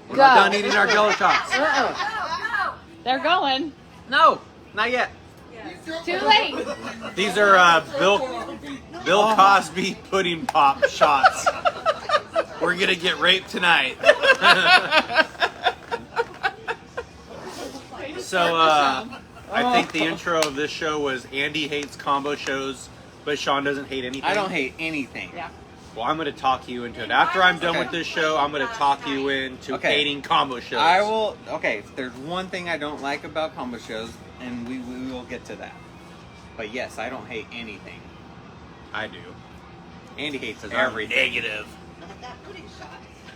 We're not done eating our Jello shots. They're going. No, not yet. Too late. These are Bill Cosby pudding pop shots. We're gonna get raped tonight. So I think the intro of this show was Andy hates combo shows, but Sean doesn't hate anything. I don't hate anything. Yeah. Well, I'm gonna talk you into it. After I'm done with this show, I'm gonna talk you into hating combo shows. I will. Okay, there's one thing I don't like about combo shows, and we will get to that. But yes, I don't hate anything. I do. Andy hates I'm everything. negative.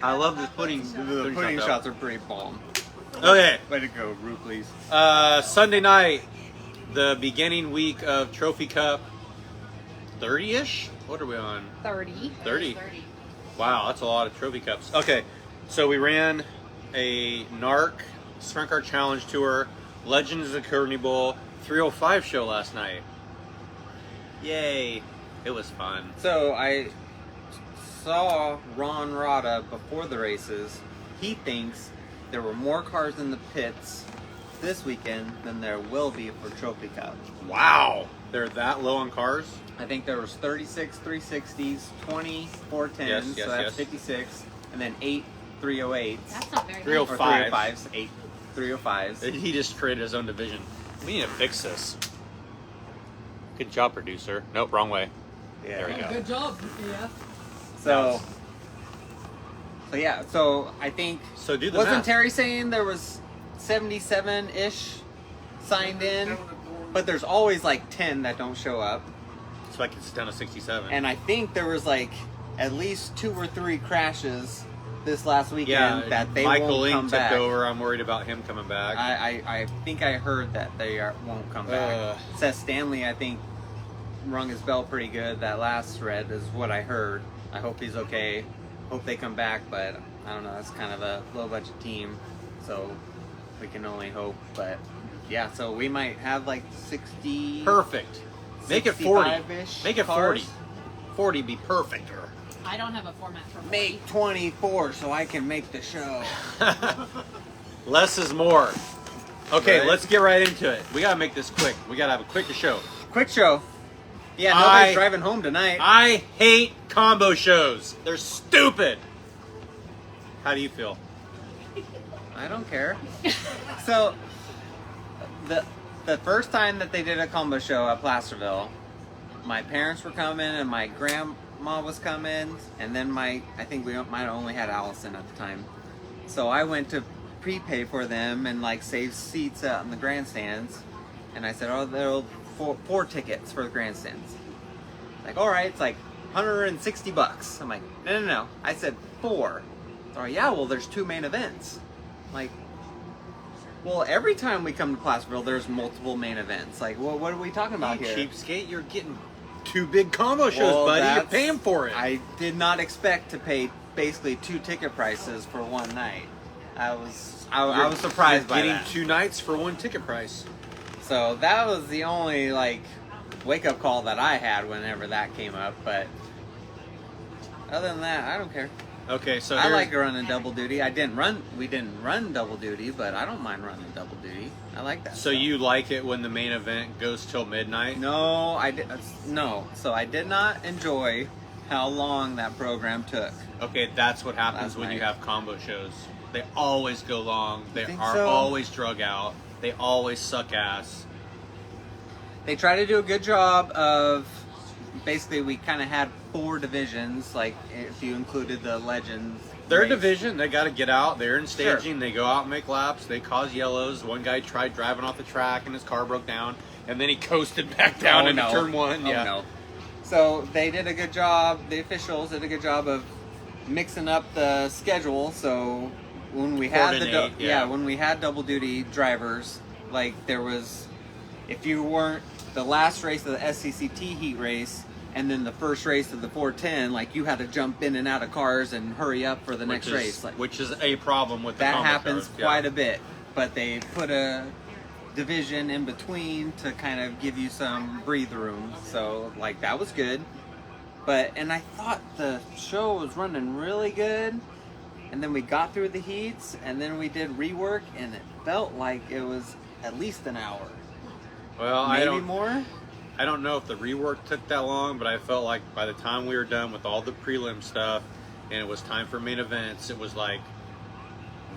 I love the pudding. The pudding shots are pretty bomb. Okay. Way to go, Rue, please. Sunday night, the beginning week of Trophy Cup 30-ish? What are we on? 30. 30. Wow, that's a lot of Trophy Cups. Okay, so we ran a NARC Sprint Car Challenge Tour, Legends of the Carnival 305 show last night. Yay. It was fun. So I saw Ron Rada before the races. He thinks there were more cars in the pits this weekend than there will be for Trophy Cup. Wow. They're that low on cars? I think there was 36 360s, 20 410s, Yes, so that's 56, and then 8 308s. That's not very 305. Or 305s, 8 305s. He just created his own division. We need to fix this. Good job, producer. Nope, wrong way. Yeah. There we go. Good job, yeah. So yeah, so I think So do the wasn't math. Terry saying there was 77-ish signed in, but there's always like 10 that don't show up. So I can sit down to 67. And I think there was like at least 2 or 3 crashes this last weekend that they Michael won't Ling come took back. over. I'm worried about him coming back. I think I heard that they won't come back. Seth Stanley, I think, rung his bell pretty good. That last thread is what I heard. I hope he's okay. Hope they come back, but I don't know. It's kind of a low budget team, so we can only hope. But yeah, so we might have like 60. Perfect. Make it 40. 65-ish Make it cars. 40. 40 be perfect. I don't have a format for 40. Make 24 so I can make the show. Less is more. Okay, Right. let's get right into it. We gotta make this quick. We gotta have a quick show. Quick show. Yeah, nobody's driving home tonight. I hate combo shows. They're stupid. How do you feel? I don't care. So, the first time that they did a combo show at Placerville, my parents were coming and my grandma was coming, and then I think we might have only had Allison at the time. So I went to prepay for them and like save seats out in the grandstands, and I said, oh, there are four tickets for the grandstands. Like, all right, it's like $160. I'm like, no. I said 4. Oh yeah, well there's 2 main events. I'm like, well, every time we come to Placerville, there's multiple main events. Like, well, what are we talking about You here? cheapskate, you're getting 2 big combo shows, Well, buddy. You're that's- paying for it. I did not expect to pay basically 2 ticket prices for one night. I was surprised by getting that. 2 nights for 1 ticket price. So that was the only like wake up call that I had whenever that came up. But other than that, I don't care. Okay, so I here's- like running double duty. We didn't run double duty, but I don't mind running double duty. I like that. So stuff. you like it when the main event goes till midnight? No, no. So I did not enjoy how long that program took. Okay, that's what happens Last when you night. have combo shows. They always go long. They think are so? always drug out. They always suck ass. They try to do a good job of basically we kind of had 4 divisions, like if you included the Legends. Their race. division, they got to get out. They're in Sure. staging. They go out and make laps. They cause yellows. One guy tried driving off the track and his car broke down, and then he coasted back down Oh, into no. turn 1. Oh, Yeah. no. So they did a good job. The officials did a good job of mixing up the schedule. So when we had Coordinate, yeah. when we had double duty drivers, like there was, if you weren't the last race of the SCCT heat race, and then the first race of the 410, like you had to jump in and out of cars and hurry up for the next race. Like, Which is a problem with the that combo happens shows. quite a bit, but they put a division in between to kind of give you some breathe room. So like that was good. And I thought the show was running really good and then we got through the heats, and then we did rework, and it felt like it was at least an hour. Well, Maybe more? I don't know if the rework took that long, but I felt like by the time we were done with all the prelim stuff and it was time for main events, it was like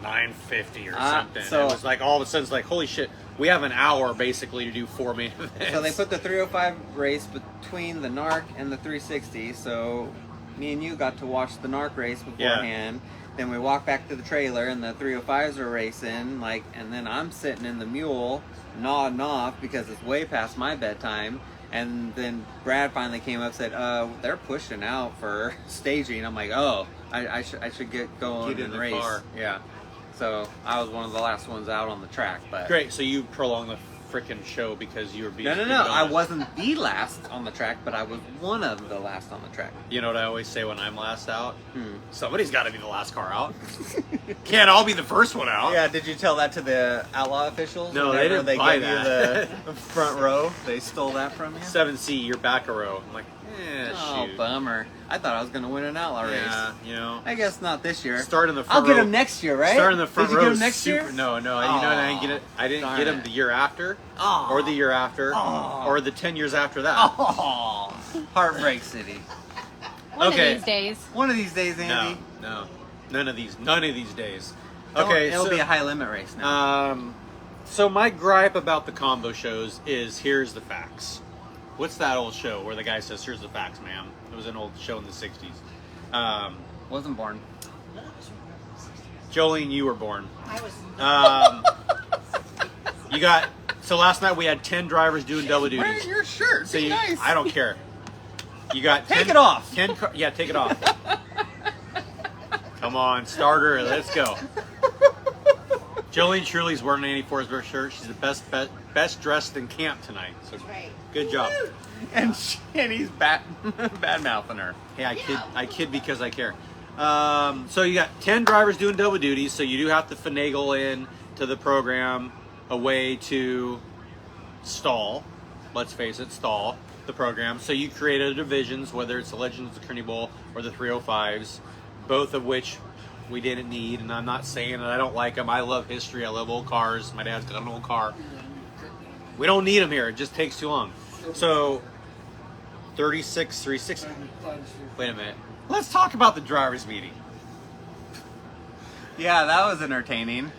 9:50 or something. so- it was like all of a sudden it's like, holy shit, we have an hour basically to do 4 main events. So they put the 305 race between the NARC and the 360, so me and you got to watch the NARC race beforehand. Then we walked back to the trailer and the 305s are racing, like, and then I'm sitting in the mule nodding off because it's way past my bedtime. And then Brad finally came up and said, they're pushing out for staging. I'm like, oh, I should get going Get in and the race. car. Yeah. So I was one of the last ones out on the track. But Great, so you prolonged the freaking show because you were being no. screwed I on. wasn't the last on the track, but I was one of the last on the track. You know what I always say when I'm last out? Hmm. Somebody's got to be the last car out. Can't all be the first one out. Yeah, did you tell that to the Outlaw officials? No, they Whenever didn't buy gave you the front row, they stole that from you? 7C, you're back a row. I'm like, Oh, shoot. bummer. I thought I was going to win an Outlaw race. Yeah, you know. I guess not this year. Start in the I'll front get row. them next year, right? Start in the front Did you row. get them next super, year? No, you know, I didn't get it. I didn't Darn get them it. the year after, Aw. or the year after, Aw. or the 10 years after that. Oh, Heartbreak City. One Okay. of these days. One of these days, No, Andy. no, none of these days. It'll- Okay, It'll so, be a high limit race now. So my gripe about the combo shows is here's the facts. What's that old show where the guy says, "Here's the facts, ma'am"? It was an old show in the '60s. Wasn't born. Jolene, you were born. I was. You got so last night we had 10 drivers doing double Wear duties. your shirt. So Be you, nice. I don't care. You got Take 10 it off. 10 yeah, take it off. Come on, starter, let's go. Jolene Truly's wearing an 84's shirt. She's the best dressed in camp tonight. So Right. good job. And he's bad mouthing her. Hey, I kid because I care. So you got 10 drivers doing double duties, so you do have to finagle in to the program a way to stall. Let's face it, stall the program. So you created divisions, whether it's the Legends of the Kearney Bowl or the 305s, both of which we didn't need. And I'm not saying that I don't like them. I love history. I love old cars. My dad's got an old car. We don't need them here. It just takes too long. So 36, 360. Wait a minute. Let's talk about the drivers' meeting. Yeah, that was entertaining.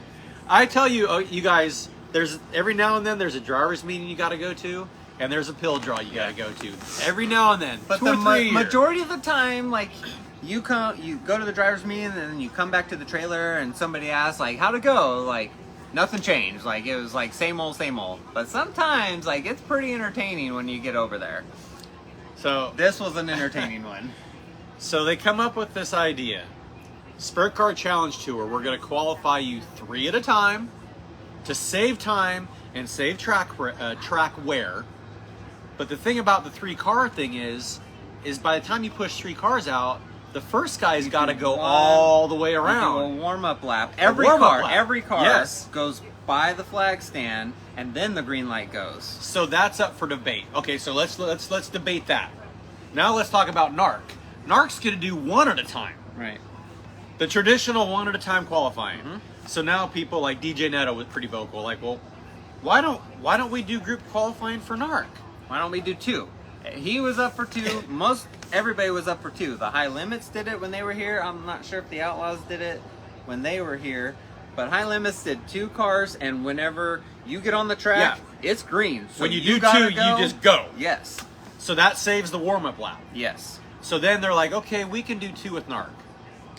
I tell you, you guys, there's every now and then there's a drivers' meeting you got to go to, and there's a pill draw you got to go to. Every now and then, But 2 the or 3 a year. majority of the time, like, you go to the driver's meeting and then you come back to the trailer and somebody asks, like, how'd it go? Like, nothing changed. Like, it was like same old, same old. But sometimes, like, it's pretty entertaining when you get over there. So This was an entertaining one. So they come up with this idea. Sprint Car Challenge Tour, we're going to qualify you 3 at a time to save time and save track wear. But the thing about the 3-car thing is by the time you push 3 cars out, the first guy's got to go run, all the way You do around. a warm-up lap. Every warm-up lap. every car Yes. goes by the flag stand, and then the green light goes. So that's up for debate. Okay, so let's debate that. Now let's talk about NARC. NARC's going to do 1 at a time. Right. The traditional 1 at a time qualifying. Mhm. So now people like DJ Neto was pretty vocal, like, well, why don't we do group qualifying for NARC? Why don't we do 2? He was up for 2. Everybody was up for 2. The High Limits did it when they were here. I'm not sure if the Outlaws did it when they were here. But High Limits did 2 cars, and whenever you get on the track, it's green. So When you do gotta 2, you just go. Yes. So that saves the warm-up lap. Yes. So then they're like, okay, we can do 2 with NARC.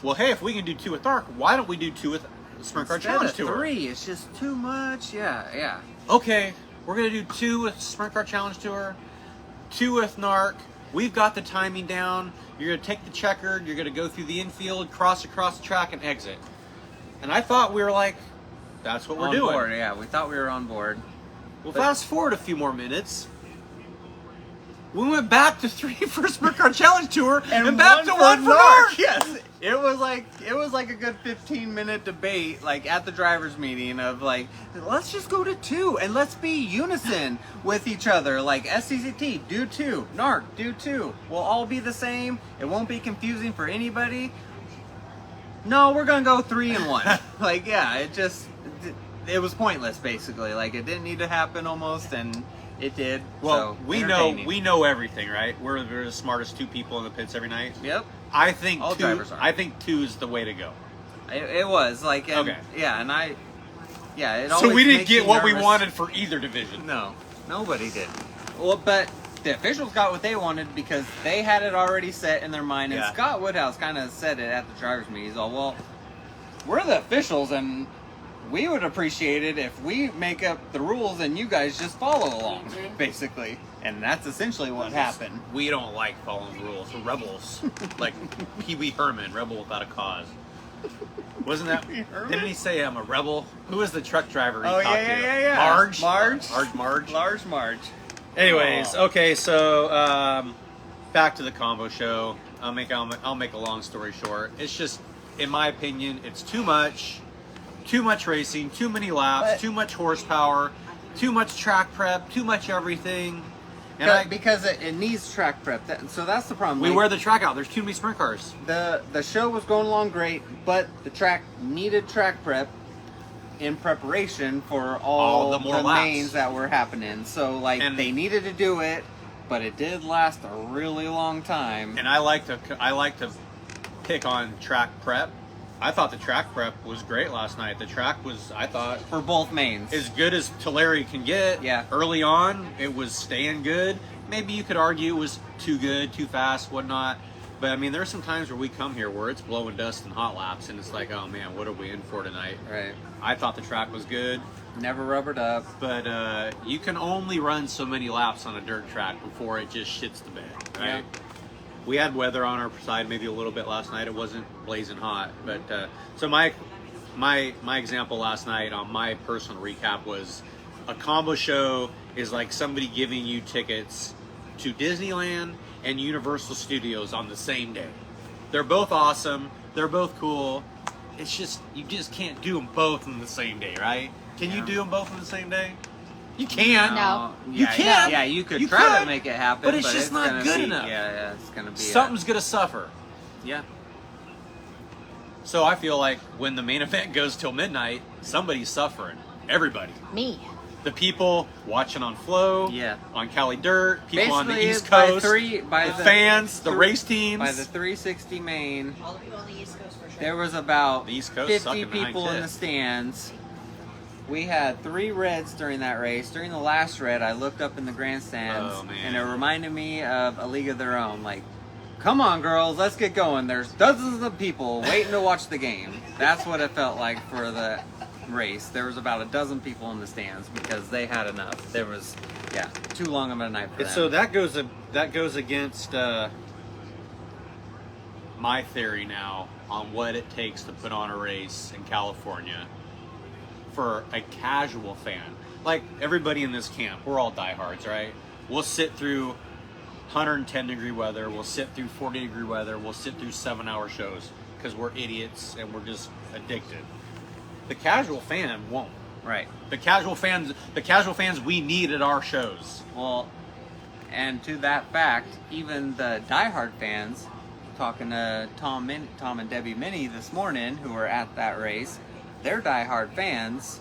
Well, hey, if we can do 2 with NARC, why don't we do 2 with Sprint Car Instead Challenge of Tour? 3, it's just too much. Yeah. Okay, we're going to do 2 with Sprint Car Challenge Tour, 2 with NARC. We've got the timing down. You're going to take the checkered. You're going to go through the infield, cross across the track, and exit. And I thought we were like, that's what we're on doing. board, yeah. We thought we were on board. Well, fast forward a few more minutes. We went back to 3 for Sprint Car Challenge Tour and back to 1 for NARC. Yes, it was like a good 15-minute debate, like at the drivers' meeting, of like, let's just go to 2 and let's be unison with each other. Like SCCT, do 2. NARC, do 2. We'll all be the same. It won't be confusing for anybody. no, we're gonna go 3-1. Like, yeah, it was pointless basically. Like, it didn't need to happen almost, and it did. Well, so, we entertaining. know everything, right? We're the smartest two people in the pits every night. Yep, I think All two. drivers are. I think 2 is the way to go. it was like, and, Okay. yeah, and it So always we didn't makes get me what we nervous. wanted for either division. No, nobody did. Well, but the officials got what they wanted because they had it already set in their mind. And Yeah. Scott Woodhouse kind of said it at the drivers' meeting. He's all, well, we're the officials, and we would appreciate it if we make up the rules and you guys just follow along, basically. And that's essentially what happened. We don't like following the rules. We're rebels. Like Pee Wee Herman, rebel without a cause. Wasn't that? Herman? Didn't he say I'm a rebel? Who was the truck driver? He Oh, talked yeah, to? yeah, yeah. Marge. Marge. Large Marge. Anyways, Oh. okay, so back to the combo show. I'll make a long story short. It's just, in my opinion, it's too much racing, too many laps, But- too much horsepower, too much track prep, too much everything. And Because it needs track prep. So that's the problem. we Like, wear the track out. There's too many sprint cars. the show was going along great, but the track needed track prep in preparation for all the the, more laps. mains that were happening. So like And- they needed to do it, but it did last a really long time. And I like to pick on track prep. I thought the track prep was great last night. The track was, I thought, For both mains. as good as Tulare can get. Yeah. Early on, it was staying good. Maybe you could argue it was too good, too fast, whatnot. But I mean, there are some times where we come here where it's blowing dust and hot laps, and it's like, oh man, what are we in for tonight? Right. I thought the track was good, Never rubbered up. but you can only run so many laps on a dirt track before it just shits the bed, right? Yeah. We had weather on our side maybe a little bit last night. It wasn't blazing hot, but so my example last night on my personal recap was a combo show is like somebody giving you tickets to Disneyland and Universal Studios on the same day. They're both awesome. They're both cool. It's just you just can't do them both on the same day, right? Can you Yeah. do them both on the same day? You can. No. You Yeah, can. Yeah, you could You try could, to make it happen, but it's just not gonna good be- enough. Yeah, it's gonna be Something's gonna suffer. yeah. So I feel like when the main event goes till midnight, somebody's suffering. Everybody. Me. The people watching on Flow, Yeah. on Cali Dirt, people on the Basically, East by Coast, by the fans, the three- race teams. By the 360 main, All the people on the East Coast for sure. there was about The East Coast 50 sucking behind people in Ted. the stands. We had 3 reds during that race. During the last red, I looked up in the grandstands, Oh, man. and it reminded me of A League of Their Own. Like, come on, girls, let's get going. There's dozens of people waiting to watch the game. That's what it felt like for the race. There was about a dozen people in the stands because they had enough. There was, too long of a night for And them. so that goes against my theory now on what it takes to put on a race in California for a casual fan. Like everybody in this camp, we're all diehards, right? We'll sit through 110-degree weather. We'll sit through 40-degree weather. We'll sit through 7-hour shows because we're idiots and we're just addicted. The casual fan won't. Right. The casual fans we need at our shows. Well, and to that fact, even the diehard fans, talking to Tom and Debbie Minnie this morning, who were at that race, they're diehard fans.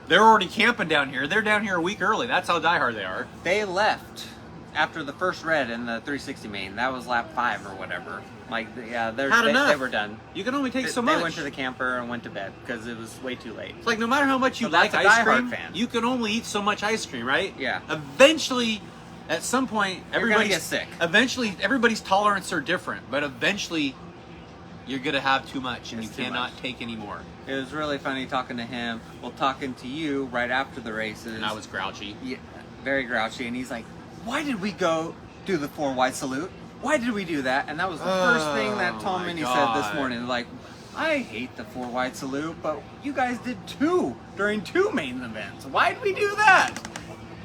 They're already camping down here. They're down here a week early. That's how diehard they are. They left after the first red in the 360 main. That was lap 5 or whatever. Like, yeah, Had they enough. were done. You can only take so They much. went to the camper and went to bed because it was way too late. It's like no matter how much you So that's like a ice diehard cream, fan. you can only eat so much ice cream, right? Yeah. Eventually, at some point, You're gonna everybody's get sick. Eventually, everybody's tolerance are different, but eventually, you're gonna have too much, and It's you too cannot much. take any more. It was really funny talking to him. Well, talking to you right after the races. And I was grouchy. Yeah, very grouchy, and he's like, "Why did we go do the 4 wide salute? Why did we do that?" And that was the first thing that Tom my Minnie said this God. morning. Like, I hate the 4 wide salute, but you guys did 2 during 2 main events. Why did we do that?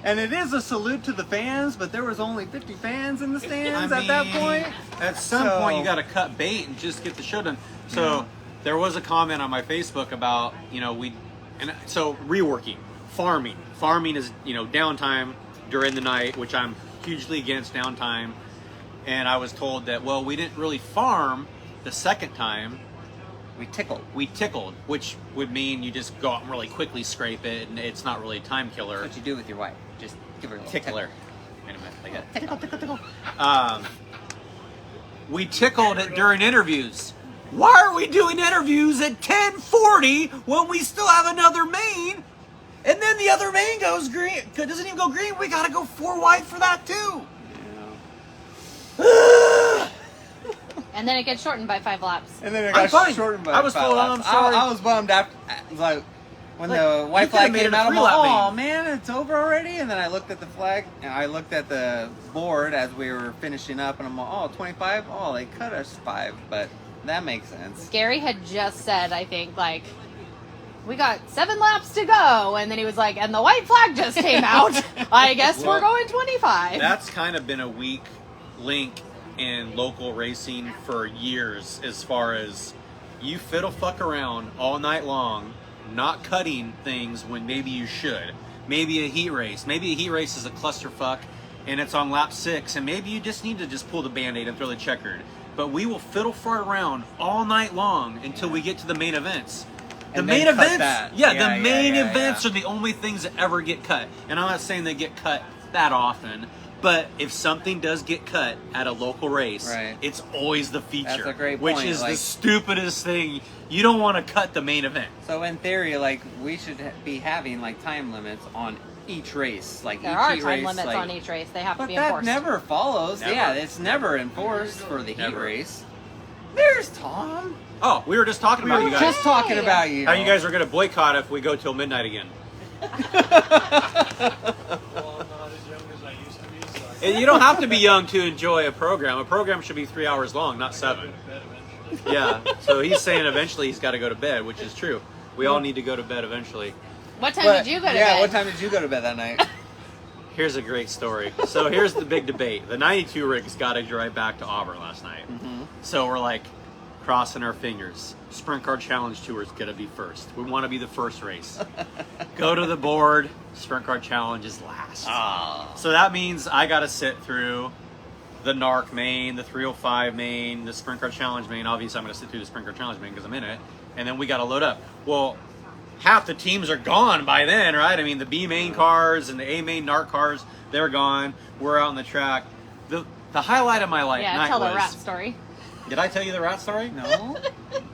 And it is a salute to the fans, but there was only 50 fans in the stands at that point. At some So- point, you got to cut bait and just get the show done. So there was a comment on my Facebook about reworking, farming. Farming is downtime during the night, which I'm hugely against downtime. And I was told that we didn't really farm the second time We tickled. We tickled, which would mean you just go out and really quickly scrape it, and it's not really a time killer. That's what you do with your wife. Just give her a little Tickler. Wait a minute, like that. Tickle, tickle, tickle. We tickled it during interviews. Why are we doing interviews at 10:40 when we still have another main? And then the other main goes green. Doesn't even go green. We gotta go 4 wide for that too. And then it gets shortened by 5 laps. And then it I'm got fine. shortened by I was 5 full on, laps. I'm sorry. I was bummed after, like, when Like, the you white could've flag made it came a out. I'm 3-lap like, oh main. man, it's over already. And then I looked at the flag, and I looked at the board as we were finishing up, and I'm like, oh, 25? Oh, they cut us 5, but that makes sense. Gary had just said, I think, like, we got 7 laps to go. And then he was like, and the white flag just came out. I guess Well, we're going 25. That's kind of been a weak link in local racing for years, as far as you fiddle fuck around all night long, not cutting things when maybe you should. Maybe a heat race. Maybe a heat race is a clusterfuck and it's on lap 6, and maybe you just need to just pull the band-aid and throw the checkered. But we will fiddle fart around all night long until we get to the main events. The And main then cut events, that. the Yeah, main yeah, events yeah. are the only things that ever get cut. And I'm not saying they get cut that often, but if something does get cut at a local race, Right. it's always the feature. That's a great which point, is the like- stupidest thing. You don't want to cut the main event. So in theory, like, we should be having, like, time limits on each race. Like, There each are heat time race, limits like, on each race. They have to But be that enforced. never follows. Never. Yeah, it's never enforced for the heat Never. race. There's Tom. Oh, we were just talking We about were you guys. just talking about you. How you guys are going to boycott if we go till midnight again. And you don't have to be young to enjoy a program. A program should be 3 hours long, not 7. Yeah, so he's saying eventually he's got to go to bed, which is true. We all need to go to bed eventually. What time But- did you go to yeah, bed? what time did you go to bed that night? Here's a great story. So here's the big debate. The 92 rigs got to drive back to Auburn last night. So we're like crossing our fingers. Sprint Car Challenge Tour is going to be first. We want to be the first race. Go to the board. Sprint Car Challenge is last. Ah. So that means I got to sit through the NARC main, the 305 main, the Sprint Car Challenge main. Obviously, I'm going to sit through the Sprint Car Challenge main because I'm in it. And then we got to load up. Well, half the teams are gone by then, right? I mean, the B main cars and the A main NARC cars, they're gone. We're out on the track. The highlight of my life Yeah, night tell the was... rat story. Did I tell you the rat story? No.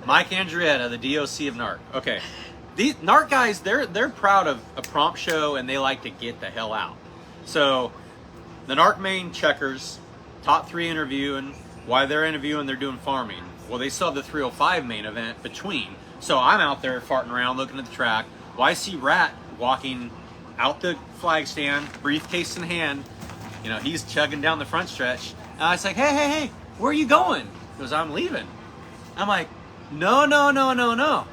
Mike Andrietta, the DOC of NARC. Okay. These NARC guys, they're proud of a prompt show and they like to get the hell out. So the NARC main checkers, top 3 interviewing. While they're interviewing, they're doing farming. Well, they still have the 305 main event between. So I'm out there farting around looking at the track. Well, I see Rat walking out the flag stand, briefcase in hand. You know, he's chugging down the front stretch. And I was like, hey, where are you going? He goes, I'm leaving. I'm like, no.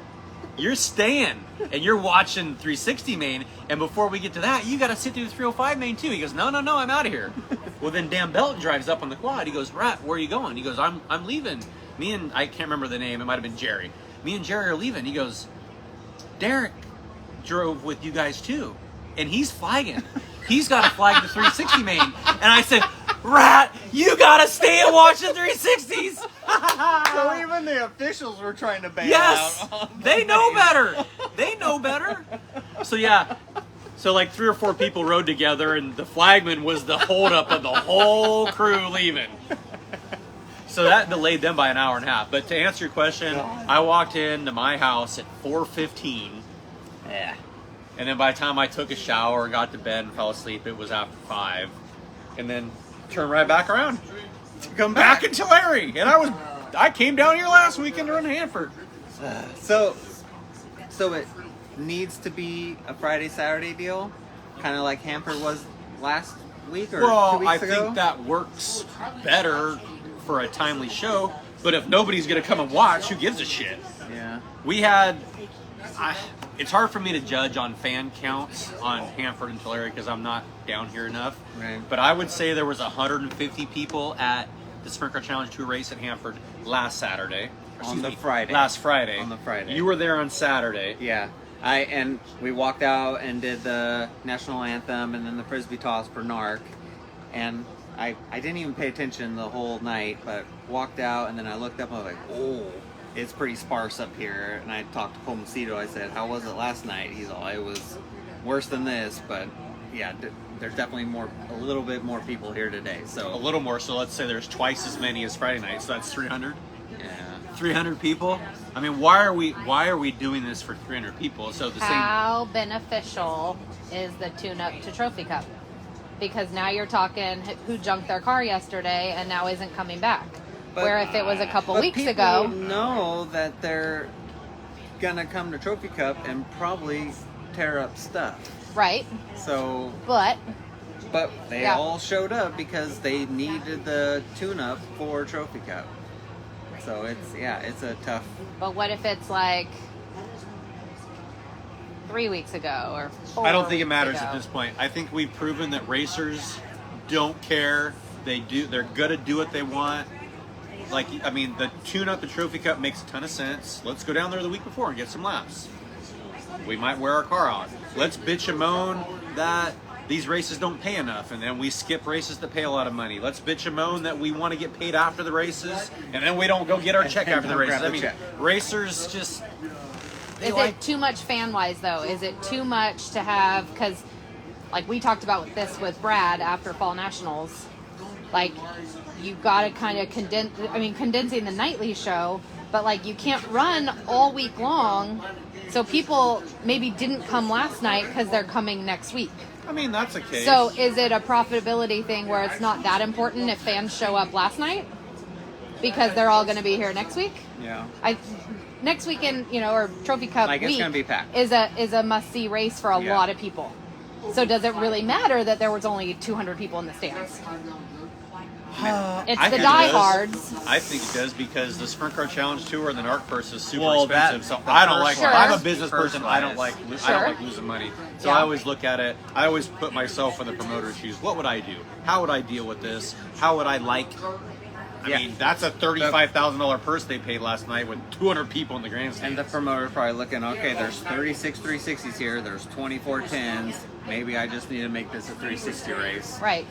You're staying. And you're watching 360 main. And before we get to that, you got to sit through the 305 main too. He goes, no, I'm out of here. Well, then Dan Belton drives up on the quad. He goes, Rat, where are you going? He goes, I'm leaving. Me and, I can't remember the name. It might have been Jerry. Me and Jerry are leaving. He goes, Derek drove with you guys too. And he's flagging. He's got to flag the 360 main. And I said, Rat, you got to stay and watch the 360s. So even the officials were trying to bail Yes, out. On they the know main. better. They know better. So yeah, so like 3 or 4 people rode together, and the flagman was the holdup of the whole crew leaving. So that delayed them by an hour and a half. But to answer your question, I walked into my house at 4:15, Yeah. and then by the time I took a shower, got to bed, and fell asleep, it was after 5, and then turned right back around to come back in Tulare. And I came down here last weekend to run Hanford. So it needs to be a Friday Saturday deal, kind of like Hanford was last week or 2 Well, weeks I ago. think that works better for a timely show. But if nobody's going to come and watch, who gives a shit? Yeah. We had... it's hard for me to judge on fan counts on Hanford and Tulare because I'm not down here enough. Right. But I would say there was 150 people at the Sprint Car Challenge 2 race at Hanford last Saturday. On the Friday. Last Friday. On the Friday. You were there on Saturday. Yeah. And we walked out and did the national anthem and then the frisbee toss for NARC. And I didn't even pay attention the whole night, but walked out and then I looked up and I was like, oh. it's pretty sparse up here. And I talked to Pomacito. I said, "How was it last night?" He's all, "It was worse than this, but yeah, there's definitely a little bit more people here today." A So little more. So let's say there's twice as many as Friday night. So that's 300. yeah, 300 people. I mean, why are we doing this for 300 people? So the same. How beneficial is the tune-up to Trophy Cup? Because now you're talking who junked their car yesterday and now isn't coming back. But- Where if it was a couple but weeks people ago, know that they're gonna come to Trophy Cup and probably tear up stuff. right? So, But but they Yeah. all showed up because they needed the tune-up for Trophy Cup. So it's a tough. what if it's like 3 weeks ago or 4 I don't think it weeks matters ago? at this point. I think we've proven that racers don't care. They're gonna do what they want. Like, I mean, the tune-up the Trophy Cup makes a ton of sense. Let's go down there the week before and get some laps. We might wear our car out. Let's bitch and moan that these races don't pay enough, and then we skip races that pay a lot of money. Let's bitch and moan that we want to get paid after the races, and then we don't go get our check And after the don't races. grab the I mean, check. racers just... Is it too much fan-wise, though? Is it too much to have... Because, like, we talked about this with Brad after Fall Nationals. Like, you got to kind of condensing the nightly show, but, like, you can't run all week long. So people maybe didn't come last night because they're coming next week. I mean, that's a case. So is it a profitability thing where it's not that important if fans show up last night? Because they're all going to be here next week? Yeah. Next weekend, or Trophy Cup Like, it's week gonna be packed. is a must-see race for a Yeah. lot of people. So does it really matter that there was only 200 people in the stands? It's I the think it does. diehards. I think it does because the Sprint Car Challenge Tour and the NARC purse is super Well, expensive. that- So the I don't first like. one. I'm a Sure. business First person. I don't one like. is- I Sure. don't like losing money. So Yeah. I always look at it. I always put myself in the promoter's shoes. What would I do? How would I deal with this? How would I like? I Yeah. mean, that's a $35,000 purse they paid last night with 200 people in the grandstand. And the promoter's probably looking, okay, there's 36 360s here, there's 24 10s. Maybe I just need to make this a 360 race Right.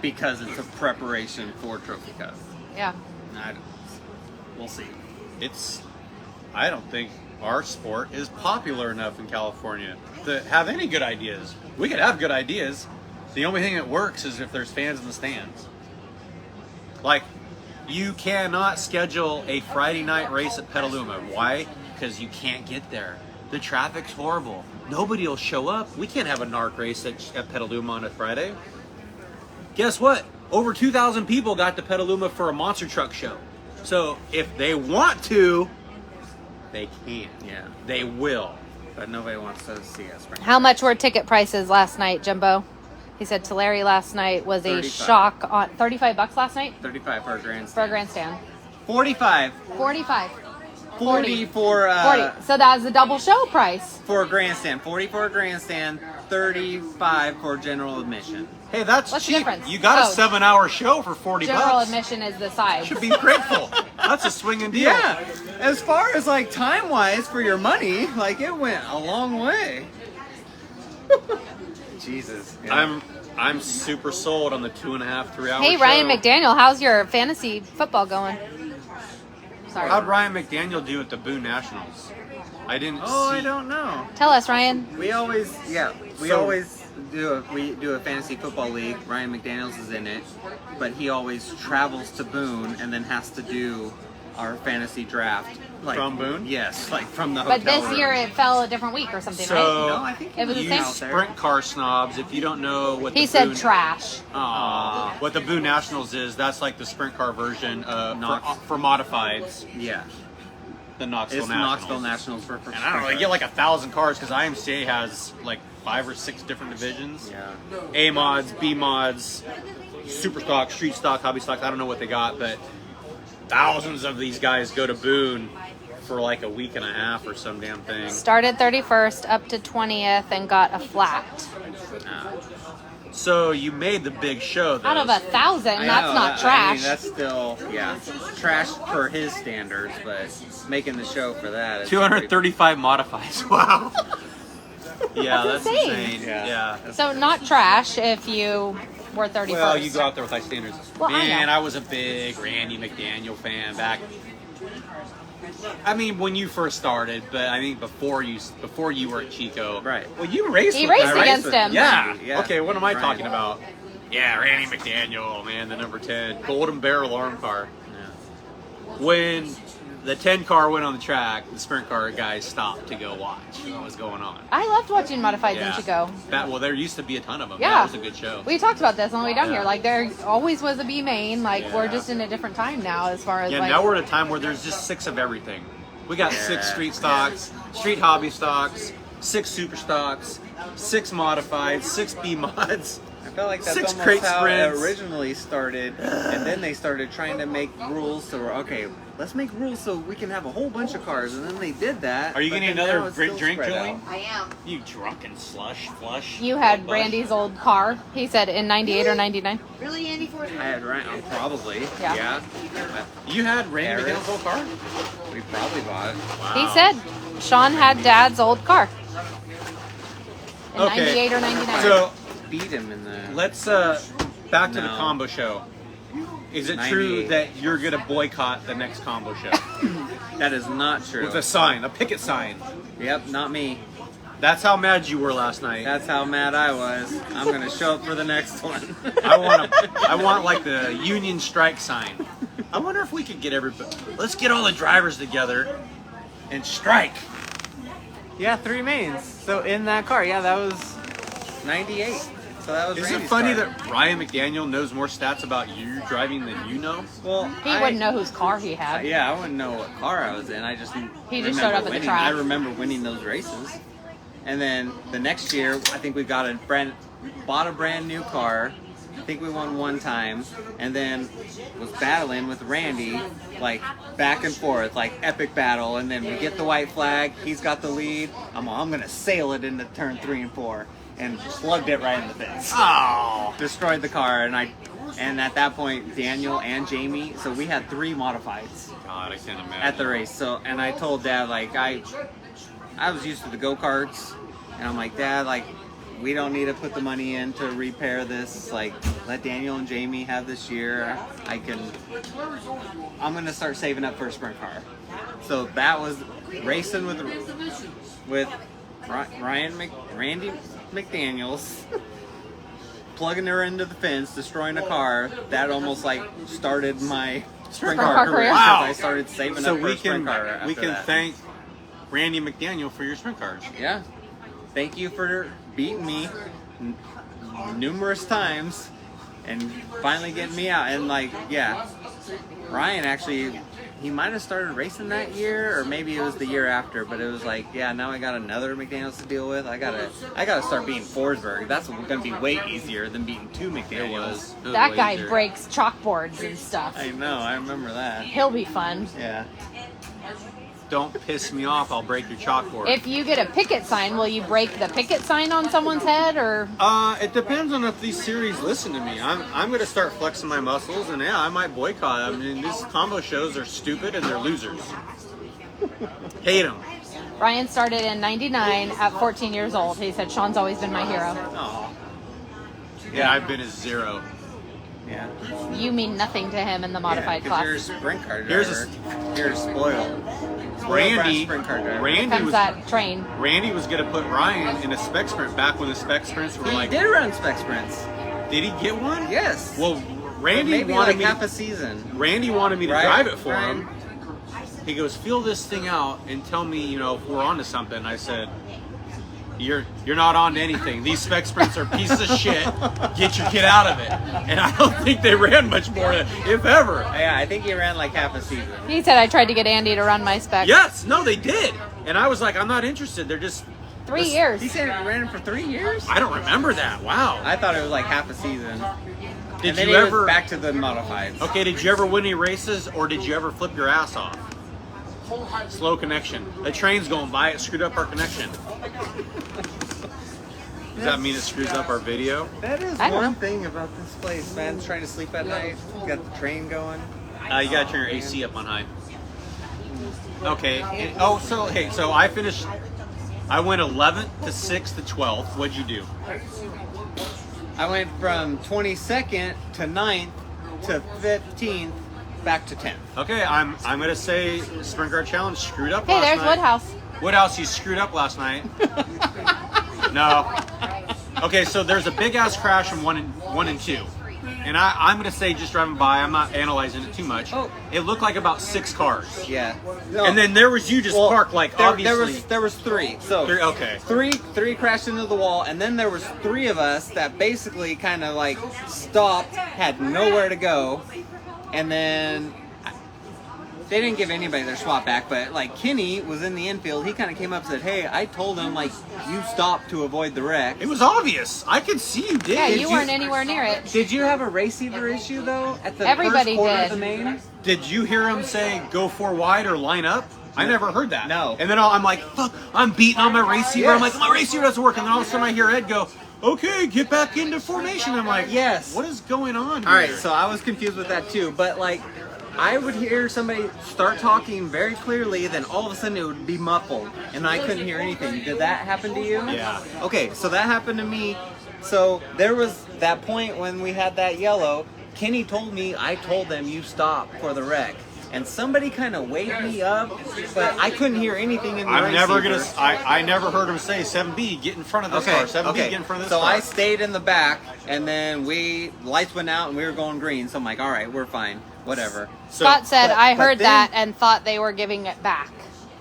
because it's a preparation for Trophy Cup. Yeah. We'll see. I don't think our sport is popular enough in California to have any good ideas. We could have good ideas. The only thing that works is if there's fans in the stands. Like, you cannot schedule a Friday night race at Petaluma. Why? Because you can't get there. The traffic's horrible. Nobody will show up. We can't have a NARC race at Petaluma on a Friday. Guess what? Over 2,000 people got to Petaluma for a monster truck show. So if they want to, they can. Yeah. They will. But nobody wants to see us right How much were ticket prices last night, Jimbo? He said Tulare last night was a 35. shock on $35 last night 35 for a for a grandstand. grandstand. 45. 45. 40 for 40. So that was the double show price. for a grandstand. 40 for a grandstand. 35 for general admission. Hey, that's What's the cheap. difference? You got Oh. a 7-hour show for 40 General bucks. admission is the side. Should be grateful. That's a swinging deal. Yeah, as far as like time wise for your money, like it went a long way. Jesus. Yeah. I'm super sold on the 2.5, 3 hour Hey, show. Ryan McDaniel, how's your fantasy football going? Sorry. How'd Ryan McDaniel do at the Boone Nationals? I didn't Oh, see. I don't know. Tell us, Ryan. We always So- do a fantasy football league. Ryan McDaniels is in it, but he always travels to Boone and then has to do our fantasy draft. Like, From Boone? Yes, like from the hotel But this room. year it fell a different week or something, So- right? No, I think It was the You same. out there. sprint car snobs, if you don't know what He the said Boone, trash. Aw. What the Boone Nationals is, that's like the sprint car version for modifieds, Yeah, the Knoxville it's the Nationals. Knoxville Nationals for And I don't know, they get like 1,000 cars because IMCA has like 5 or 6 different divisions. Yeah. A mods, B mods, super stock, street stock, hobby stock. I don't know what they got, but thousands of these guys go to Boone for like a week and a half or some damn thing. Started 31st up to 20th and got a flat. So you made the big show. Though. Out of 1,000, I that's know, not I trash. mean, that's still, trash for his standards, but making the show for that is 235 modifies. Wow. Yeah, That's that's insane. insane. Yeah. Yeah. So not trash if you were 31st. Well, you go out there with high standards. Well, I Man, know. I was a big Randy McDaniel fan back I mean, when you first started, but I think before you were at Chico. Right. Well, you raced. He with raced that, against right? him. Yeah. Yeah. Okay. What am I Right. talking about? Yeah, Randy McDaniel, man, the number 10 Golden Barrel arm car. Yeah. When the 10 car went on the track, the sprint car guys stopped to go watch what was going on. I loved watching modifieds in Chico. Well, there used to be a ton of them. Yeah. That was a good show. We talked about this on the way down Yeah. here. Like there always was a B main. Like Yeah. we're just in a different time now as far as Yeah, like. now we're at a time where there's just 6 of everything. We got 6 Yeah. street stocks, street hobby stocks, 6 super stocks, 6 modifieds, 6 B mods. I felt like that's 6 almost crate how sprints. it originally started, and then they started trying to make rules. So we're okay. Let's make rules so we can have a whole bunch of cars, and then they did that. Are you but getting then another now it's drink, still spread Julie? out. I am. You drunken flush. You had Bush. Randy's old car. He said in '98 or '99. Really, Andy I Forsman? had probably. Yeah. Yeah. You had Randy Eric. McDaniel's old car? We probably bought it. Wow. He said Sean had Dad's old car in Okay. '98 or '99. So Beat him in the. let's back to the No. combo show. Is it true 98. that you're gonna boycott the next combo show That is not true. with a sign, a picket sign? Yep, not me. That's how mad you were last night. That's how mad I was. I'm gonna show up for the next one. I want like the union strike sign. I wonder if we could get everybody. Let's get all the drivers together and strike. Yeah, 3 mains. So in that car, yeah, that was 98. So that was. Is it Randy's funny car. that Ryan McDaniel knows more stats about you driving than you know? Well, He wouldn't know whose car he had. Yeah, I wouldn't know what car I was in. I just He just remember showed up at the winning. track. I remember winning those races. And then the next year, I think we bought a brand new car. I think we won one time, and then was battling with Randy, like back and forth, like epic battle. And then we get the white flag. He's got the lead. I'm gonna sail it into turn 3 and 4, and plugged it right in the fence. Oh, Destroyed the car, and at that point, Daniel and Jamie. So we had 3 modifieds God, I can't imagine. at the race. So, and I told Dad, like, I was used to the go-karts, and I'm like, Dad, like, we don't need to put the money in to repair this. Like, let Daniel and Jamie have this year. I'm gonna start saving up for a sprint car. So that was racing with Randy McDaniels, plugging her into the fence, destroying a car. That almost like started my sprint car career. career. Wow. Because I started saving So up for we a sprint can car. After we can that. thank Randy McDaniel for your sprint cars. Yeah. Thank you for beating me numerous times and finally getting me out. And like, yeah, Ryan actually, he might have started racing that year, or maybe it was the year after. But it was like, yeah, now I got another McDaniels to deal with. I gotta start beating Forsberg. That's gonna be way easier than beating 2 McDaniels. It was That way guy easier. breaks chalkboards and stuff. I know. I remember that. He'll be fun. Yeah. Don't piss me off. I'll break your chalkboard. If you get a picket sign, will you break the picket sign on someone's head or? It depends on if these series listen to me. I'm gonna start flexing my muscles, and yeah, I might boycott. I mean, these combo shows are stupid and they're losers. Hate them. Ryan started in '99 at 14 years old. He said Sean's always been my hero. Oh. Yeah, I've been a 0. Yeah. You mean nothing to him in the modified Because you're a class. sprint car Here's driver. a- You're spoiled. Randy, sprint car driver. Comes that train. Randy was gonna put Ryan in a spec sprint back when the spec sprints were He like. did run spec sprints. Did he get one? Yes. Well, But Randy maybe wanted like me. half a season. Randy wanted me to Right, drive it for Ryan? him. He goes, feel this thing out and tell me, if we're onto something. I said, you're not on to anything. These spec sprints are pieces of shit. Get your kid out of it. And I don't think they ran much more, if ever. Yeah, I think he ran like half a season. He said I tried to get Andy to run my spec. Yes, no, they did. And I was like, I'm not interested. They're just 3 years. He said he ran for 3 years? I don't remember that. Wow. I thought it was like half a season. Did and then you he ever was back to the modifieds. Okay, did you ever win any races or did you ever flip your ass off? Slow connection. A train's going by, it screwed up our connection. Does that mean it screws up our video? That is I don't one know. thing about this place, man. Trying to sleep at night. You got the train going. You gotta turn your AC up on high. Okay. So I finished. I went 11th to 6th to 12th. What'd you do? I went from 22nd to 9th to 15th back to 10th. Okay, I'm gonna say Sprint Car Challenge screwed up Hey, last there's night. Woodhouse. Woodhouse, you screwed up last night. No. Okay, so there's a big ass crash from one and two. And I'm gonna say, just driving by, I'm not analyzing it too much. Oh. It looked like about 6 cars. Yeah. And then there was you just parked like obviously. there was 3. So Okay. three crashed into the wall, and then there was 3 of us that basically kind of like stopped, had nowhere to go, and then they didn't give anybody their spot back. But like Kenny was in the infield, he kind of came up and said, "Hey, I told him like you stopped to avoid the wreck." It was obvious. I could see you did. Yeah, Did you weren't anywhere near it. Did you have a receiver issue though at the Everybody first quarter did. of the main? Did you hear him say go 4 wide or line up? I never heard that. No. And then I'm like, fuck, I'm beating on my receiver. I'm Yes. like, my receiver doesn't work. And then all of a sudden I hear Ed go, okay, get back into formation. I'm like, Yes. what is going on here? All right, so I was confused with that too, but like I would hear somebody start talking very clearly, then all of a sudden it would be muffled, and I couldn't hear anything. Did that happen to you? Yeah. Okay, so that happened to me. So there was that point when we had that yellow. Kenny told me I told them you stop for the wreck, and somebody kind of waved me up, but I couldn't hear anything in the I'm never receiver. gonna. I never heard him say 7B, get in front of this car. 7B, get in front of this so car. I stayed in the back, and then lights went out, and we were going green. So I'm like, all right, we're fine, whatever. So- Scott said, but- I but heard then- that and thought they were giving it back.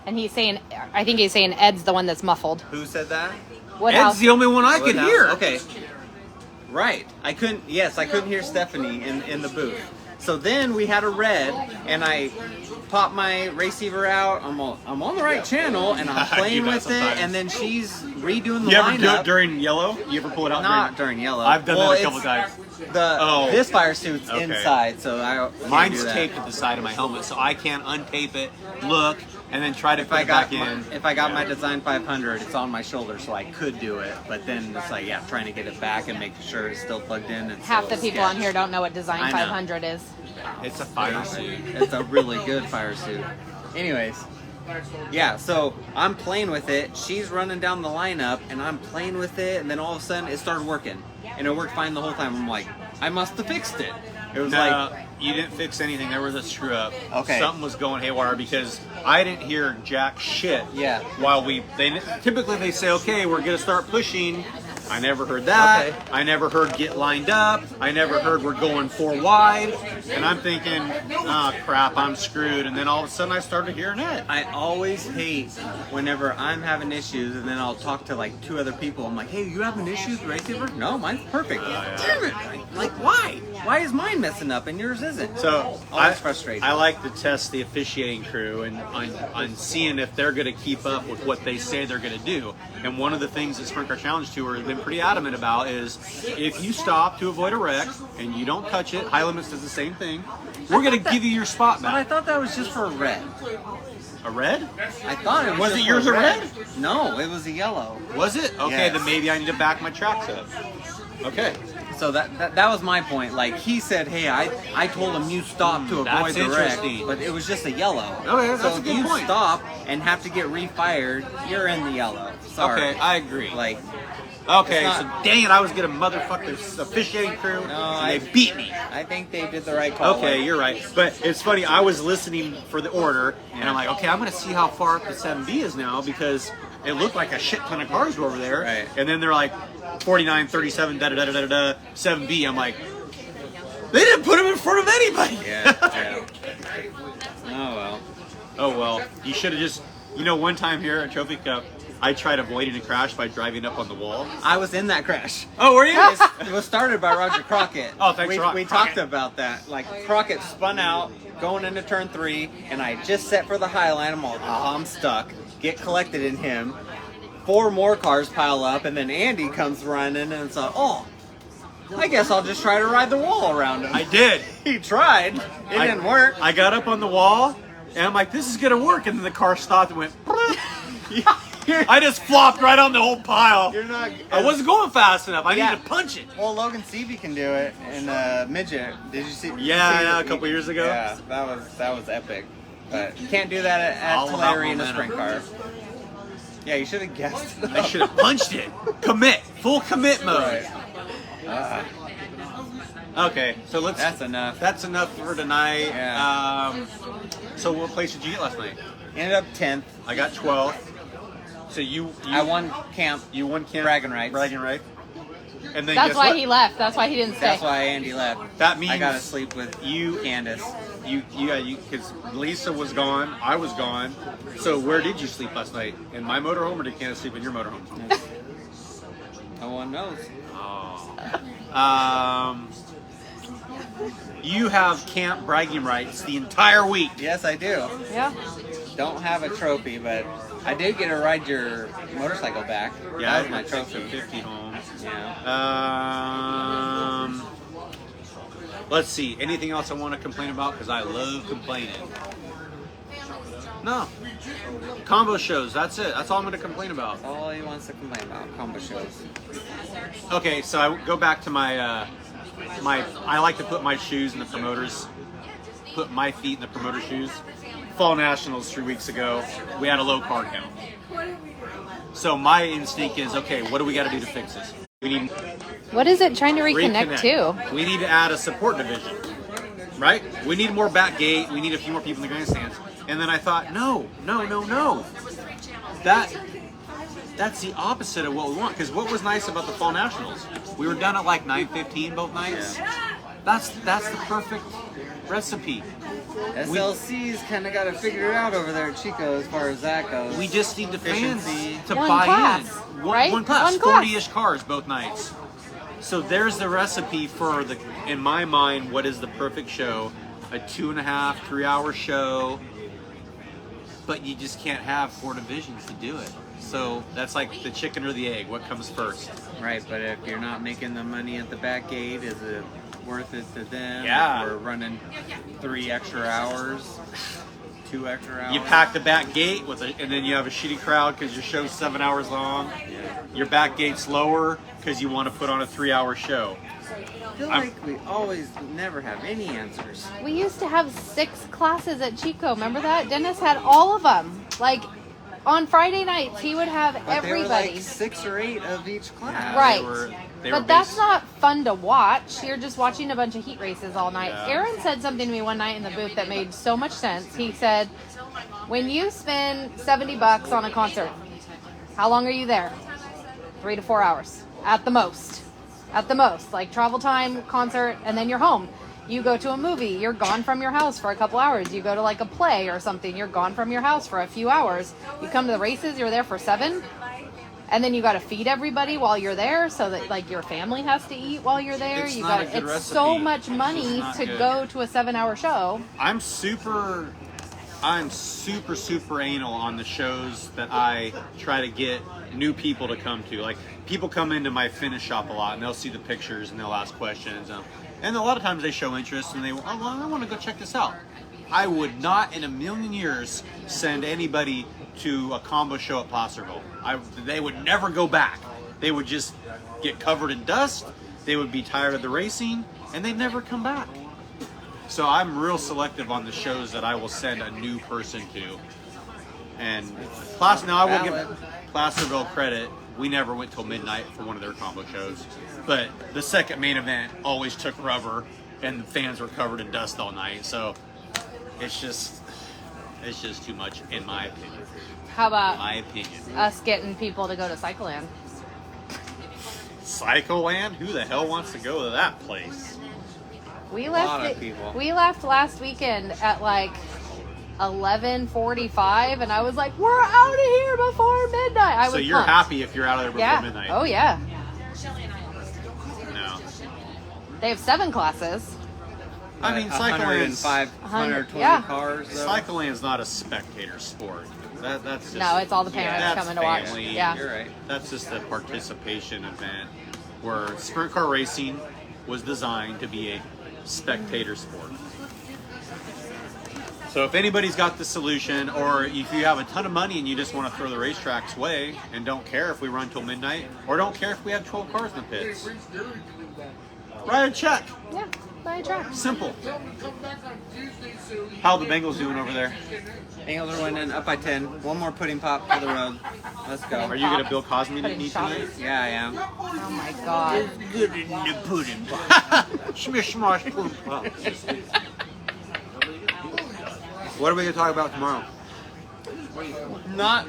And he's saying, I think he's saying Ed's the one that's muffled. Who said that? Woodhouse. Ed's the only one I could Woodhouse? hear. Okay. Right. I couldn't hear Stephanie in the booth. So then we had a red, and I popped my receiver out. I'm on the right channel, and I'm I do playing that with it, sometimes. and then she's redoing the You ever lineup. do it during yellow? You ever pull it out? Not during yellow. I've done Well, that a couple it's times. The this fire suit's Okay. inside, so I can't Mine's do that. taped at the side of my helmet, so I can't untape it, look, and then try to If put I it got back in. if I got my Yeah. Design 500, it's on my shoulder, so I could do it. But then it's like, yeah, trying to get it back and making sure it's still plugged in. And Half so the people sketch. on here don't know what Design I know. 500 is. It's a fire suit. It's a really good fire suit. Anyways, yeah, so I'm playing with it. She's running down the lineup, and I'm playing with it, and then all of a sudden it started working, and it worked fine the whole time. I'm like, I must have fixed it. It was No, like, you didn't fix anything. There was a screw up. Okay. Something was going haywire because I didn't hear jack shit. Yeah. While typically they say, okay, we're gonna start pushing. I never heard that. Okay. I never heard get lined up. I never heard we're going 4 wide. And I'm thinking, oh crap, I'm screwed. And then all of a sudden I started hearing it. I always hate whenever I'm having issues, and then I'll talk to like 2 other people. I'm like, hey, you having issues with receiver? No, mine's perfect. Damn it! Like, why? Why is mine messing up and yours isn't? So Always frustrating. I like to test the officiating crew and on seeing if they're going to keep up with what they say they're going to do. And one of the things that Sprint Car Challenge Tour has been pretty adamant about is if you stop to avoid a wreck and you don't touch it, High Limits does the same thing. We're going to give you your spot But I back. thought that was just for a red. A red? I thought it was. Was just it yours for a red? No, it was a yellow. Was it? Okay, Yes. then maybe I need to back my tracks up. Okay. So that was my point. Like he said, hey, I told him you stop to avoid That's the wreck, interesting. but it was just a yellow. Okay, that's so a if good you point. stop and have to get refired, you're in the yellow. Sorry. Okay, I agree. Like, Okay, It's so not- dang it, I was going to motherfuck the officiating crew, No, and they beat me. I think they did the right call. Okay, Like, you're right. But it's funny, I was listening for the order, and I'm like, okay, I'm going to see how far up the 7B is now, because it looked like a shit ton of cars were over there. Right. And then they're like, 49, 37, da-da-da-da-da-da, 7B. I'm like, they didn't put him in front of anybody. Yeah. Yeah. Oh well. Oh, well, you should have just, one time here at Trophy Cup, I tried avoiding a crash by driving up on the wall. I was in that crash. Oh, were you? It was started by Roger Crockett. Oh, thanks, we Crockett. talked about that. Like Crockett spun out going into turn 3, and I just set for the high line. I'm all, I'm stuck. Get collected in him. 4 more cars pile up, and then Andy comes running, and it's like, I guess I'll just try to ride the wall around him. I did. He tried. It didn't work. I got up on the wall, and I'm like, this is going to work. And then the car stopped and went, I just flopped right on the whole pile. You're not. I wasn't going fast enough. I Yeah. needed to punch it. Well, Logan Seavey can do it in midget. Did you see? Yeah, a couple years ago. Yeah, that was epic. But you can't do that at All about Tulare in a momentum. sprint car. Yeah, you should have guessed. I should have punched it. Commit. Full commit mode. Right. Okay, so That's enough. That's enough for tonight. Yeah. So what place did you get last night? Ended up 10th. I got 12th. So you I won camp. You won camp. Bragging rights. Bragging rights. And then That's guess why what? he left. That's why he didn't stay. That's why Andy left. That means I gotta sleep with you, Candace. You because Lisa was gone, I was gone. So where did you sleep last night? In my motorhome, or did Candace sleep in your motorhome? No one knows. You have camp bragging rights the entire week. Yes, I do. Yeah. Don't have a trophy, but I did get to ride your motorcycle back. Yeah, That was my trophy. 50 home. Yeah. Let's see. Anything else I want to complain about? Because I love complaining. No. Combo shows. That's it. That's all I'm going to complain about. That's all he wants to complain about. Combo shows. Okay, so I go back to my I like to put my shoes in the promoters. Put my feet in the promoter shoes. Fall Nationals 3 weeks ago, we had a low car count. So my instinct is, okay, what do we got to do to fix this? We need What is it trying to reconnect to? We need to add a support division, right? We need more back gate. We need a few more people in the grandstands. And then I thought, no. That's the opposite of what we want. Because what was nice about the Fall Nationals? We were done at like 9:15 both nights. Yeah. That's the perfect recipe. SLC's kind of got to figure it out over there at Chico as far as that goes. We just need the fans Efficiency. to One buy class, in. right? One class, One class. 40-ish cars both nights. So there's the recipe for in my mind, what is the perfect show? A 2.5, 3 hour show. But you just can't have 4 divisions to do it. So that's like the chicken or the egg. What comes first? Right, but if you're not making the money at the back gate, is it worth it to them? Yeah. If we're running 3 extra hours, 2 extra hours. You pack the back gate and then you have a shitty crowd because your show's 7 hours long. Your back gate's lower because you want to put on a 3 hour show. I feel like we always never have any answers. We used to have 6 classes at Chico. Remember that? Dennis had all of them. Like, on Friday nights, he would have But everybody. they were like 6 or 8 of each class. Yeah, Right. they were But that's based- not fun to watch. You're just watching a bunch of heat races all night. Yeah. Aaron said something to me one night in the booth that made so much sense. He said, when you spend $70 on a concert, how long are you there? 3 to 4 hours at the most. At the most. Like travel time, concert, and then you're home. You go to a movie, you're gone from your house for a couple hours. You go to like a play or something, you're gone from your house for a few hours. You come to the races, you're there for 7. And then you got to feed everybody while you're there, so that like your family has to eat while you're there. It's You not got a good it's so recipe. much It's just money not to good. go to a 7-hour show. I'm super anal on the shows that I try to get new people to come to. Like, people come into my finish shop a lot and they'll see the pictures and they'll ask questions. And a lot of times they show interest and well, I want to go check this out. I would not in a million years send anybody to a combo show at Placerville. They would never go back. They would just get covered in dust. They would be tired of the racing and they'd never come back. So I'm real selective on the shows that I will send a new person to. And now I will give Placerville credit. We never went till midnight for one of their combo shows. But the second main event always took rubber and the fans were covered in dust all night. So it's just too much in my opinion. How about My opinion. us getting people to go to Cycleland? Cycleland? Who the hell wants to go to that place? We lot left of people. We left last weekend at like 11:45, and I was like, "We're out of here before midnight." I was So you're pumped. happy if you're out of there before Yeah. midnight? Oh yeah. No. They have 7 classes. I mean, Cycleland's 120 Yeah. cars. Though. Cycleland's not a spectator sport. That's just, No, it's all the parents that's coming to watch. family. Yeah. You're right. That's just a participation event where sprint car racing was designed to be a spectator sport. So if anybody's got the solution, or if you have a ton of money and you just want to throw the racetracks away and don't care if we run till midnight, or don't care if we have 12 cars in the pits, write a check. Yeah. by a track. Simple. How the Bengals doing over there? Bengals are winning up by 10. One more pudding pop for the road. Let's go. Are you gonna Bill Cosby Pudding me shop. tonight? Yeah, I am. Oh my god. Good in the pudding. Smish smash pudding pop. What are we gonna talk about tomorrow? Not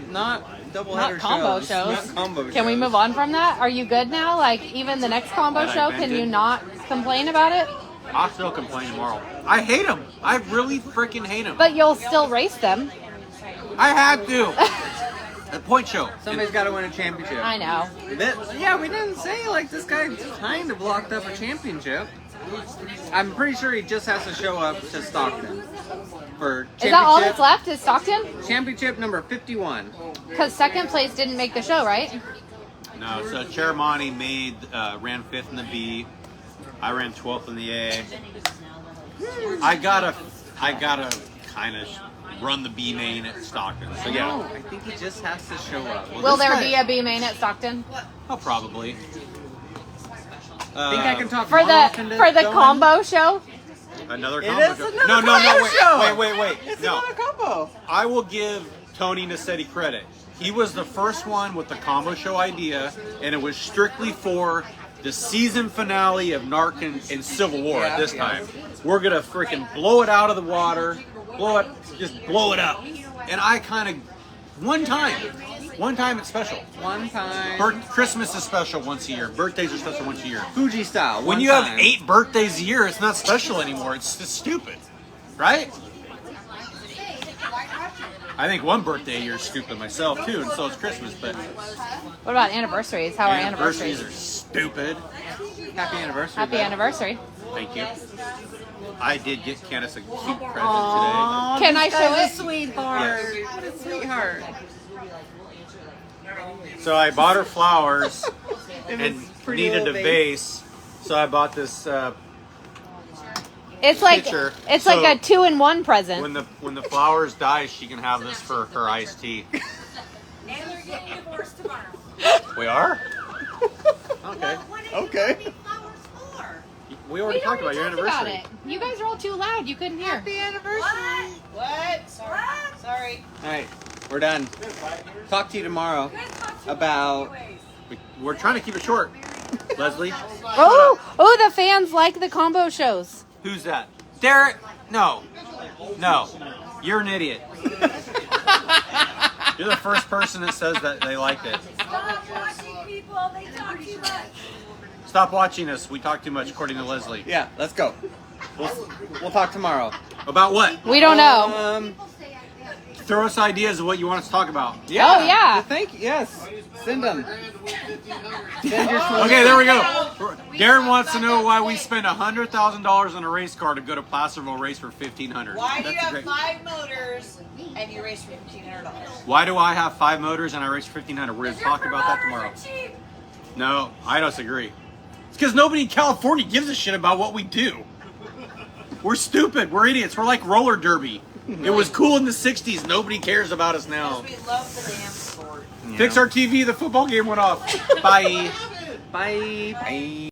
double Not header combo shows. shows. Not combo Can we shows. move on from that? Are you good now? Like, even the next combo That I show, can you invented. not complain about it? I'll still complain tomorrow. I hate him. I really freaking hate him. But you'll still race them. I had to. The point show. Somebody's got to win a championship. I know. Yeah, we didn't say like this guy kind of locked up a championship. I'm pretty sure he just has to show up to Stockton for championship. Is that all that's left? Is Stockton? Championship number 51. Because second place didn't make the show, right? No, so Cheramani ran 5th in the B. I ran 12th in the A. I gotta kind of run the B main at Stockton. So No, yeah, I think he just has to show up. Will this there guy- be a B main at Stockton? I'll probably. Think I can talk For Marloff the into for the going? combo show? Another It combo is show. another No, combo show. Wait. It's No, another combo. I will give Tony Nassetti credit. He was the first one with the combo show idea, and it was strictly for the season finale of Narc and Civil War at this time. We're gonna freaking blow it out of the water, just blow it up. And I kind of, one time it's special. One time. Christmas is special once a year. Birthdays are special once a year. Fuji style. When one you time. have 8 birthdays a year, it's not special anymore. It's just stupid, right? I think one birthday a year is stupid myself too, and so is Christmas. But What about anniversaries? How are anniversaries anniversaries? are stupid. Happy anniversary. Happy bud. anniversary. Thank you. I did get Candace a cute present Aw, Can I this show guy's it? a sweetheart. Yes. What a sweetheart. today. So I bought her flowers And and this pretty needed a little vase. So I bought this. It's like Picture. it's So- like a 2-in-1 present. When the flowers die, she can have this for her iced tea. And they're getting divorced tomorrow. We are. Okay. What did Okay. you need flowers for? We already talked about your anniversary. You guys are all too loud. You couldn't hear. What? What? Sorry. All right, we're done. Talk to you tomorrow Good talk to you about. anyways. We're trying to keep it short. Leslie, Oh, the fans like the combo shows. who's that? Derek? No. You're an idiot. You're the first person that says that they liked it. Stop watching people. They talk too much. Stop watching us. We talk too much, according to Leslie. Yeah, let's go. We'll talk tomorrow. About what? We don't know. Throw us ideas of what you want us to talk about. Yeah. Oh, yeah. Thank you. Yes. Send them. Send your Okay, there we go. Darren wants to know why we spend $100,000 on a race car to go to Placerville race for $1,500. Why do you That's have great. 5 motors and you race for $1,500? Why do I have 5 motors and I race for $1,500? We're going to talk about that tomorrow. Cheap. No, I disagree. It's because nobody in California gives a shit about what we do. We're stupid. We're idiots. We're like roller derby. It was cool in the 60s. Nobody cares about us now. We love the damn sport. Fix our TV. The football game went off. Bye. Bye. Bye.